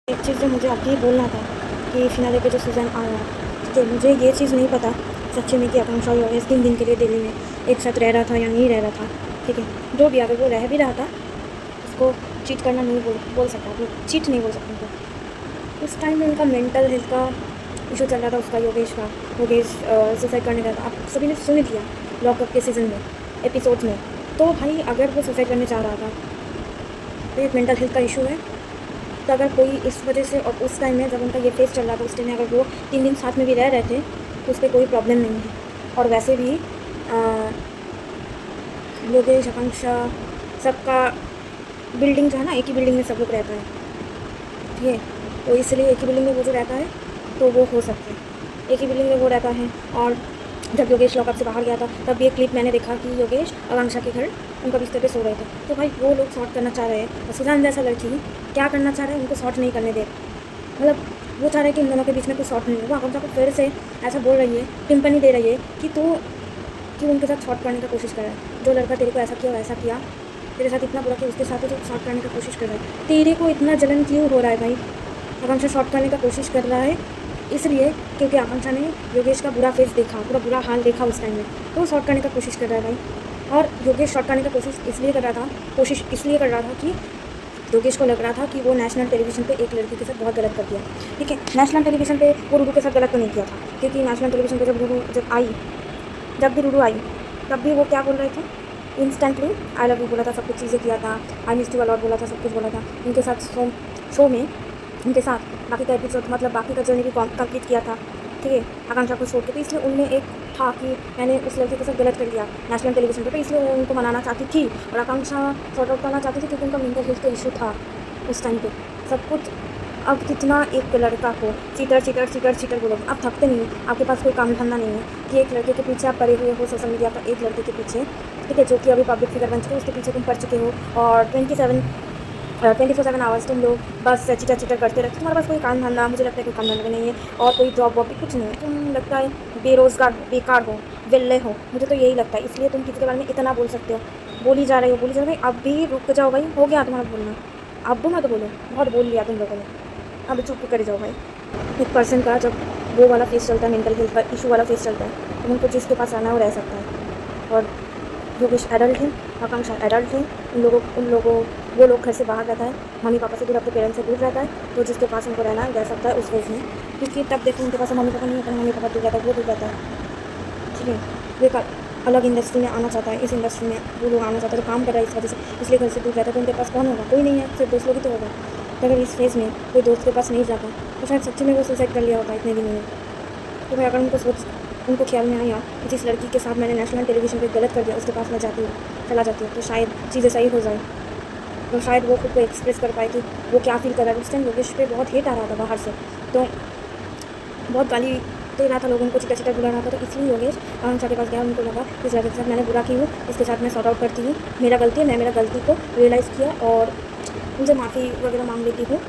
एक चीज़ जो मुझे अभी बोलना था कि फिनाले पे जो सीज़न आया, ठीक है, मुझे ये चीज़ नहीं पता सच्ची में कि आकांक्षा और योगेश 3 दिन के लिए दिल्ली में एक साथ रह रहा था या नहीं रह रहा था, ठीक है। जो भी अगर वो रह भी रहा था, उसको चीट करना नहीं बोल सकता, वो चीट नहीं बोल सकते उनको। उस टाइम में उनका मेंटल हेल्थ का इशू चल रहा था, उसका योगेश सुसाइड करने का था। आप सभी ने सुन लिया लॉकअप के सीज़न में, एपिसोड्स में। तो भाई अगर वो सुसाइड करने चाह रहा था तो एक मेंटल हेल्थ का इशू है। तो अगर कोई इस वजह से, और उस टाइम में जब उनका ये फेस चल रहा था, उस टाइम में अगर वो 3 दिन साथ में भी रह रहे थे तो उस पर कोई प्रॉब्लम नहीं है। और वैसे भी योगेश, आकांक्षा, सबका बिल्डिंग जो है ना, एक ही बिल्डिंग में सब लोग रहता है, ठीक है। तो इसलिए एक ही बिल्डिंग में वो जो रहता है तो वो हो सकता है, एक ही बिल्डिंग में वो रहता है। और जब योगेश लॉकअप से बाहर गया था तब भी एक क्लिप मैंने देखा कि योगेश आकांक्षा के घर उनका बिस्तर पे सो रहे थे। तो भाई वो लोग शॉर्ट करना चाह रहे हैं, और सुजान जैसा लड़की क्या करना चाह रहे हैं, उनको शॉर्ट नहीं करने दे, मतलब वो चाह रहे हैं कि इन दोनों के बीच में कुछ शॉर्ट नहीं होगा। आकांक्षा को फिर से ऐसा बोल रही है, टिम्पनी दे रही है कि तू क्यों उनके साथ शॉर्ट करने का कोशिश कर रहा है। जो लड़का तेरे को ऐसा किया वैसा किया, तेरे साथ इतना बुरा किया, उसके साथ तो शॉर्ट करने का कोशिश कर रहा है। तेरे को इतना जलन क्यों हो रहा है भाई? आकांक्षा शॉर्ट करने का कोशिश कर रहा है इसलिए क्योंकि आकांक्षा ने योगेश का बुरा फेस देखा, पूरा बुरा हाल देखा उस टाइम में, तो वो शॉर्ट करने का कोशिश कर रहा है भाई। और योगेश शॉर्ट करने का कोशिश इसलिए कर रहा था कि योगेश को लग रहा था कि वो नेशनल टेलीविज़न पे एक लड़की के साथ बहुत गलत कर दिया, ठीक है। नेशनल टेलीविज़न पे वो रूडू के साथ गलत तो नहीं किया था, क्योंकि नेशनल टेलीविज़न पे जब भी रूडू आई तब भी वो क्या बोल रहे थे, इंस्टेंटली आई लव यू बोला था, सब कुछ चीज़ें किया था, आई मिस यू अलॉट बोला था, सब कुछ बोला था उनके साथ शो में, उनके साथ बाकी का एपिसोड, मतलब बाकी का जर्नी भी कंप्लीट किया था, ठीक है, आकांक्षा को छोड़ के। तो इसलिए उनमें एक था कि मैंने उस लड़के के साथ गलत कर दिया नेशनल टेलीविज़न पे, तो इसलिए वो उनको मनाना चाहती थी और आकांक्षा सॉर्ट आउट करना चाहती थी, क्योंकि उनका मेंटल हेल्थ का इशू था उस टाइम पे सब कुछ। अब कितना एक लड़का को चीटर बोलो, आप थकते नहीं, आपके पास कोई काम धंधा नहीं है कि एक लड़के के पीछे आप पड़े हुए हो सोशल मीडिया पर, एक लड़के के पीछे, ठीक है, जो कि अभी पब्लिक फिगर बन चुके हो, उसके पीछे तुम पड़ चुके हो, और 24/7 आवर्स तुम लोग बस चीटर करते रहते, तुम्हारे पास कोई काम धंधा, मुझे लगता है कोई काम धंधा भी नहीं है, और कोई जॉब वॉब भी कुछ नहीं है, तुम लगता है बेरोज़गार, बेकार हो, विल्ले हो, मुझे तो यही लगता है। इसलिए तुम किसी के बारे में इतना बोल सकते हो, बोली जा रही हो भाई, अब भी रुक जाओ भाई, हो गया तुम्हारा बोलना, अब मत बोलो, बहुत बोल लिया तुम लोगों ने, अब चुप कर जाओ भाई। एक पर्सन का जब वो वाला फेस चलता है, मेंटल हेल्थ का इशू वाला फेस चलता है, तो उनको जिसके पास आना है वो रह सकता है। और योगेश एडल्ट हैं, आकांक्षा एडल्ट हैं, वो लोग घर से बाहर रहता है, मम्मी पापा से दूर, अपने पेरेंट्स से दूर रहता है, तो जिसके पास उनको रहना है रह सकता है उस फेज में, क्योंकि तब देखो उनके पास मम्मी पापा नहीं होता, मम्मी पापा दूर रहता है, वो दूर रहता है, ठीक है। वो एक अलग इंडस्ट्री में आना चाहता है, इस इंडस्ट्री में वो लोग आना चाहता है, तो काम कर रहा है इस वजह से, इसलिए घर से दूर रहता है। तो उनके पास कौन होगा? कोई नहीं है, सिर्फ दोस्त लोग ही तो होगा। तो अगर इस फेज़ में कोई दोस्त के पास नहीं जाता तो शायद सच्ची में वो सुसाइड कर लिया होता इतने दिनों में। तो भाई अगर उनको ख्याल में आया कि जिस लड़की के साथ मैंने नेशनल टेलीविज़न पे गलत कर दिया, उसके पास मैं चला जाती हूँ, तो शायद चीज़ें सही हो जाए, तो शायद वो खुद को एक्सप्रेस कर पाए कि वो क्या फ़ील कर रहा है। उस टाइम योगेश पे बहुत हेट आ रहा था बाहर से, तो बहुत गाली दे रहा था, लोगों को चिटा बुला रहा था, तो इसलिए योगेश आकांक्षा के पास गया। उनको लगा इस लड़के के साथ मैंने बुरा की हूँ, इसके साथ मैं सॉर्ट आउट करती हूँ, मेरा गलती है, मैं मेरा गलती को रियलाइज़ किया और उनसे माफ़ी वगैरह मांग लेती हूँ।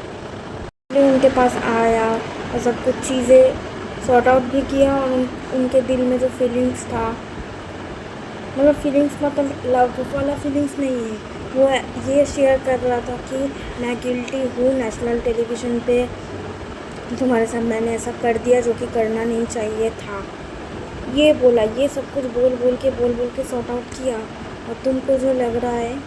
उनके पास आया और सब कुछ चीज़ें सॉर्ट आउट भी किया, और उनके दिल में जो फीलिंग्स था, मतलब फीलिंग्स मतलब लव वाला फीलिंग्स नहीं है, वो ये शेयर कर रहा था कि मैं गिल्टी हूँ, नेशनल टेलीविज़न पे तुम्हारे साथ मैंने ऐसा कर दिया जो कि करना नहीं चाहिए था, ये बोला। ये सब कुछ बोल बोल के सॉर्ट आउट किया। और तुमको जो लग रहा है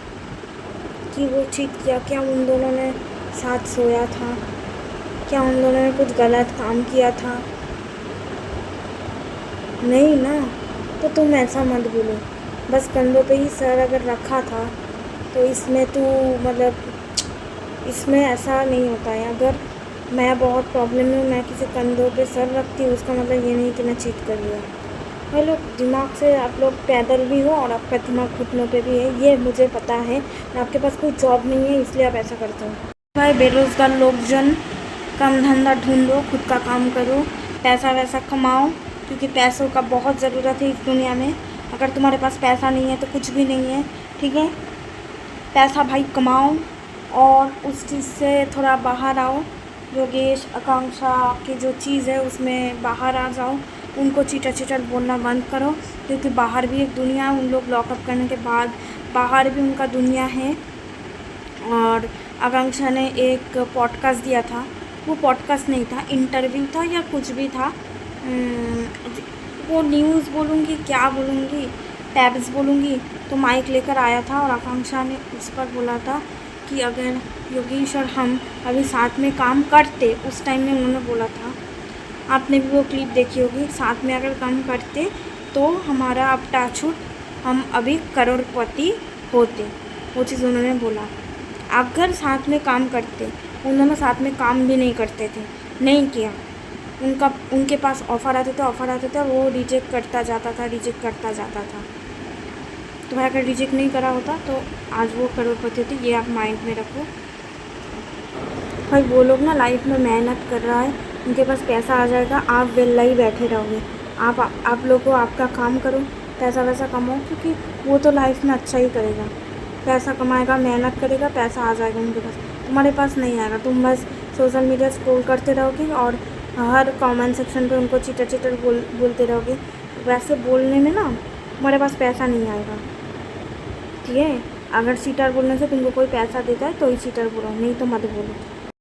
कि वो चीट किया, क्या उन दोनों ने साथ सोया था, क्या उन दोनों ने कुछ गलत काम किया था? नहीं ना, तो तुम ऐसा मत बोलो। बस कंधों पे ही सर अगर रखा था तो इसमें तू, मतलब इसमें ऐसा नहीं होता है। अगर मैं बहुत प्रॉब्लम में हूँ, मैं किसी कंधों पे सर रखती हूँ, उसका मतलब ये नहीं कि मैं चीट कर लिया। भाई लोग दिमाग से आप लोग पैदल भी हो और आपका दिमाग घुटनों पे भी है, ये मुझे पता है। आपके पास कोई जॉब नहीं है इसलिए आप ऐसा करते हो। भाई बेरोज़गार लोग जन, काम धंधा ढूंढो, खुद का काम करो, पैसा वैसा कमाओ, क्योंकि पैसों का बहुत ज़रूरत है इस दुनिया में। अगर तुम्हारे पास पैसा नहीं है तो कुछ भी नहीं है, ठीक है। पैसा भाई कमाओ और उस चीज़ से थोड़ा बाहर आओ। योगेश, आकांक्षा की जो चीज़ है उसमें बाहर आ जाओ, उनको चीटर बोलना बंद करो, क्योंकि बाहर भी एक दुनिया है। उन लोग लॉकअप करने के बाद बाहर भी उनका दुनिया है, और आकांक्षा ने एक पॉडकास्ट दिया था, वो पॉडकास्ट नहीं था, इंटरव्यू था या कुछ भी था। वो न्यूज़ बोलूँगी क्या बोलूँगी, टैब्स बोलूँगी, तो माइक लेकर आया था और आकांक्षा ने उस पर बोला था कि अगर योगेश और हम अभी साथ में काम करते, उस टाइम में उन्होंने बोला था, आपने भी वो क्लिप देखी होगी, साथ में अगर काम करते तो हमारा अब टचवुड हम अभी करोड़पति होते, वो चीज़ उन्होंने बोला। अगर साथ में काम करते, उन्होंने साथ में काम भी नहीं करते थे, नहीं किया, उनके पास ऑफ़र आते थे और वो रिजेक्ट करता जाता था। तो भाई अगर रिजेक्ट नहीं करा होता तो आज वो करोड़पति होते, ये आप माइंड में रखो। भाई वो लोग ना लाइफ में मेहनत कर रहा है, उनके पास पैसा आ जाएगा, आप वेला ही बैठे रहोगे। आप लोग को आपका काम करो, पैसा वैसा कमाओ, क्योंकि वो तो लाइफ में अच्छा ही करेगा, पैसा कमाएगा, मेहनत करेगा, पैसा आ जाएगा उनके पास, तुम्हारे पास नहीं आएगा। तुम बस सोशल मीडिया स्क्रॉल करते रहोगे और हर कमेंट सेक्शन पे उनको चीटर बोलते रहोगे। वैसे बोलने में ना तुम्हारे पास पैसा नहीं आएगा, ठीक है। अगर चीटर बोलने से तुमको कोई पैसा देता है तो ही चीटर बोलो, नहीं तो मत बोलो।